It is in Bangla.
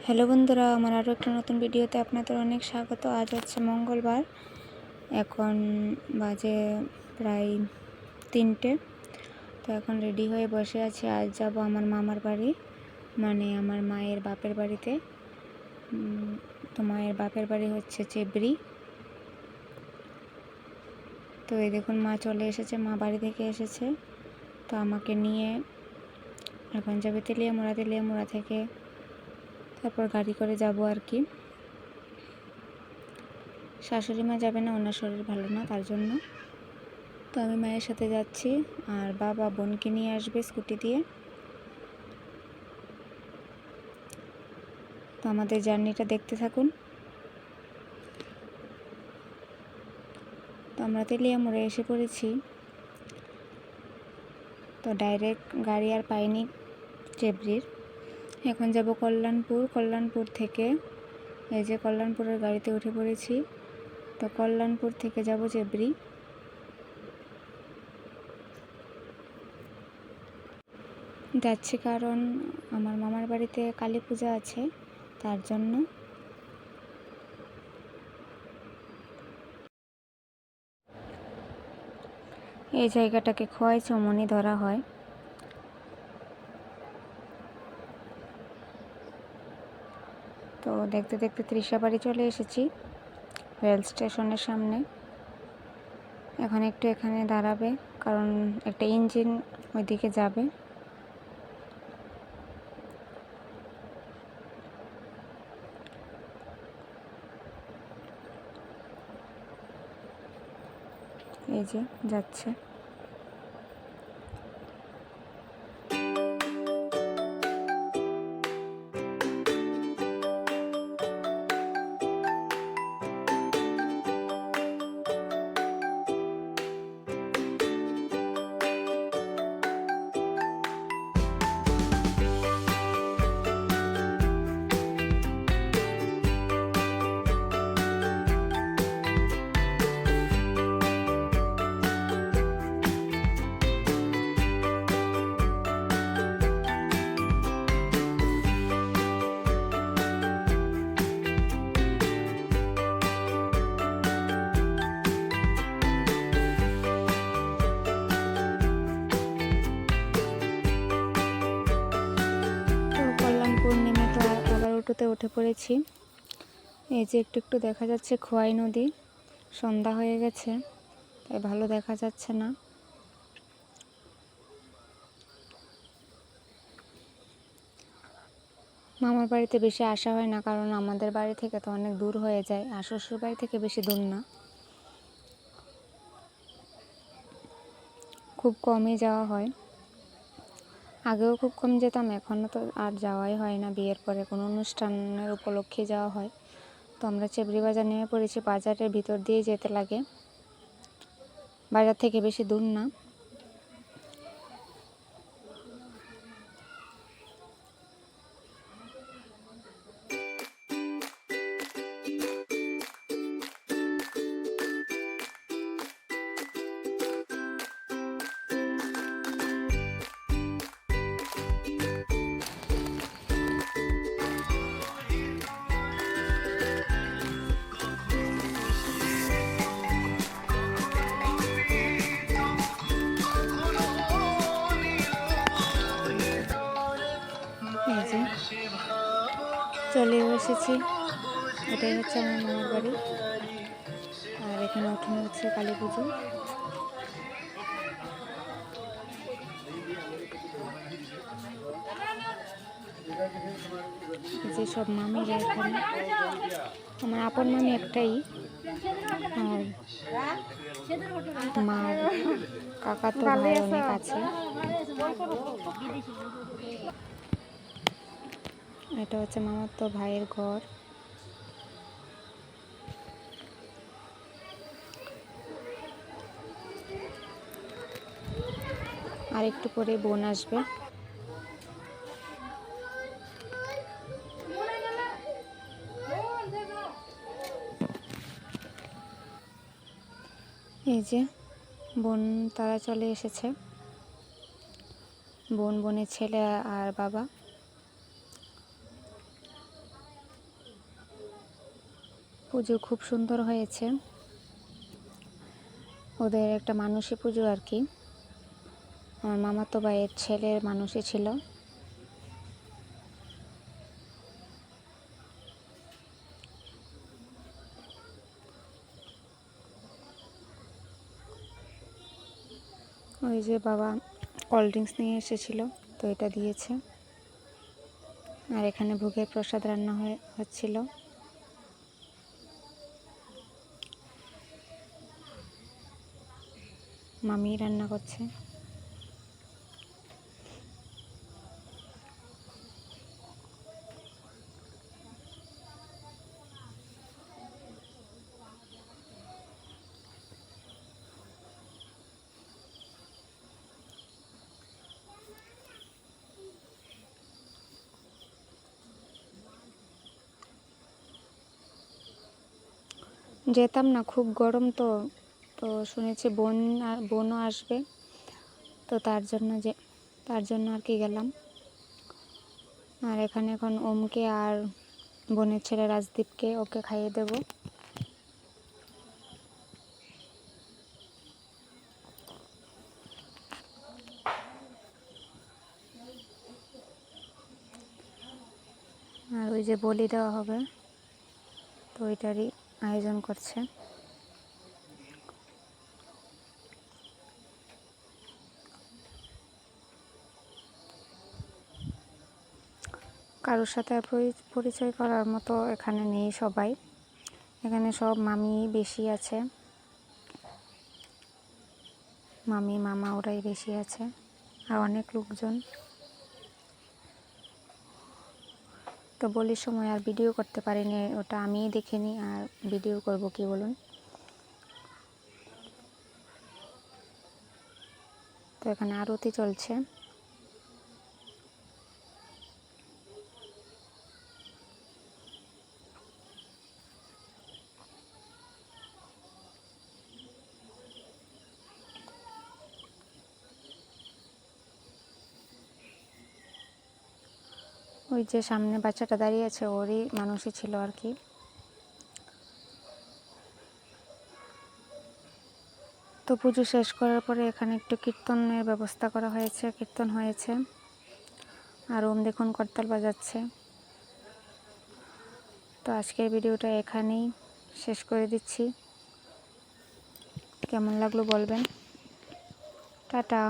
হ্যালো বন্ধুরা, আমার আরও একটা নতুন ভিডিওতে আপনাদের অনেক স্বাগত। আজ হচ্ছে মঙ্গলবার, এখন বাজে প্রায় 3টে। তো এখন রেডি হয়ে বসে আছি। আজ যাব আমার মামার বাড়ি, মানে আমার মায়ের বাপের বাড়িতে। তো মায়ের বাপের বাড়ি হচ্ছে চেবড়ি। তো এই দেখুন মা চলে এসেছে, মা বাড়ি থেকে এসেছে। তো আমাকে নিয়ে এখন যাবে তেলিয়ামুড়া। তেলিয়ামুড়া থেকে তারপর গাড়ি করে যাব আর কি। শাশুড়ি মা যাবে না, ওনার শরীর ভালো না, তার জন্য। তো আমি মায়ের সাথে যাচ্ছি, আর বাবা বোনকে নিয়ে আসবে স্কুটি দিয়ে। তো আমাদের জার্নিটা দেখতে থাকুন। তো আমরা তেলিয়ামুড়ে এসে পড়েছি। তো ডাইরেক্ট গাড়ি আর পাইনি চেবড়ির। এখন যাব কল্যাণপুর। কল্যাণপুর থেকে এই যে কল্যাণপুরের গাড়িতে উঠে পড়েছি। তো কল্যাণপুর থেকে যাব চেবড়ি। যাচ্ছি কারণ আমার মামার বাড়িতে কালী পূজা আছে, তার জন্য। এই জায়গাটাকে খোয়াই চমনি ধরা হয়। তো দেখতে দেখতে ত্রিশাবাড়ি চলে এসেছি, রেল স্টেশনের সামনে। এখন একটু এখানে দাঁড়াবে, কারণ একটা ইঞ্জিন ওইদিকে যাবে। এই যে যাচ্ছে। অটোতে উঠে পড়েছি। এই যে একটু একটু দেখা যাচ্ছে খোয়াই নদী। সন্ধ্যা হয়ে গেছে, তাই ভালো দেখা যাচ্ছে না। মামার বাড়িতে বেশি আসা হয় না, কারণ আমাদের বাড়ি থেকে তো অনেক দূর হয়ে যায়, আর শ্বশুর বাড়ি থেকে বেশি দূর না, খুব কমই যাওয়া হয়। আগেও খুব কম যেতাম, এখনও তো আর যাওয়াই হয় না। বিয়ের পরে কোনো অনুষ্ঠানের উপলক্ষে যাওয়া হয়। তো আমরা চেবড়ি বাজার নেমে পড়েছি। বাজারের ভিতর দিয়ে যেতে লাগে, বাজার থেকে বেশি দূর না। চলে এসেছি, এটাই হচ্ছে আমার মামার বাড়ি। আর এখানে উঠোনে হচ্ছে কালী পুজো। যে সব মামিরা এখানে, আমার আপন মামি একটাই, আর মার কাকা তো ভাই অনেক আছে। এটা হচ্ছে মামার তো ভাইয়ের ঘর। আর একটু পরে বোন আসবে। এই যে বোন তারা চলে এসেছে, বোন, বোনের ছেলে আর বাবা। পুজো খুব সুন্দর হয়েছে। ওদের একটা মানসী পুজো আর কি, আমার মামাতো ভাইয়ের ছেলের মানসী ছিল। ওই যে বাবা কোল্ড ড্রিঙ্কস নিয়ে এসেছিল, তো এটা দিয়েছে। আর এখানে ভোগের প্রসাদ রান্না হচ্ছিল। মামি রান্না করছে। যেতাম না, খুব গরম, তো তো শুনেছি বোনও আসবে, তো তার জন্য আর কি গেলাম। আর এখানে এখন ওমকে আর বোনের ছেলে রাজদীপকে ওকে খাইয়ে দেব। আর ওই যে বলি দেওয়া হবে, তো ওইটারই আয়োজন করছে। কারোর সাথে পরিচয় করার মতো এখানে নেই সবাই। এখানে সব মামি বেশি আছে, মামি মামা ওরাই বেশি আছে, আর অনেক লোকজন। তো বলির সময় আর ভিডিও করতে পারিনি, ওটা আমিই দেখিনি, আর ভিডিও করব কি বলুন। তো এখানে আরতি চলছে। ওই যে সামনে বাচ্চাটা দাঁড়িয়ে আছে, ওরই মানুষই ছিল আর কি। তো পুজো শেষ করার পরে এখানে একটু কীর্তনের ব্যবস্থা করা হয়েছে, কীর্তন হয়েছে। আর ওম দেখুন করতাল বাজাচ্ছে। তো আজকের ভিডিওটা এখানেই শেষ করে দিচ্ছি। কেমন লাগলো বলবেন। টাটা।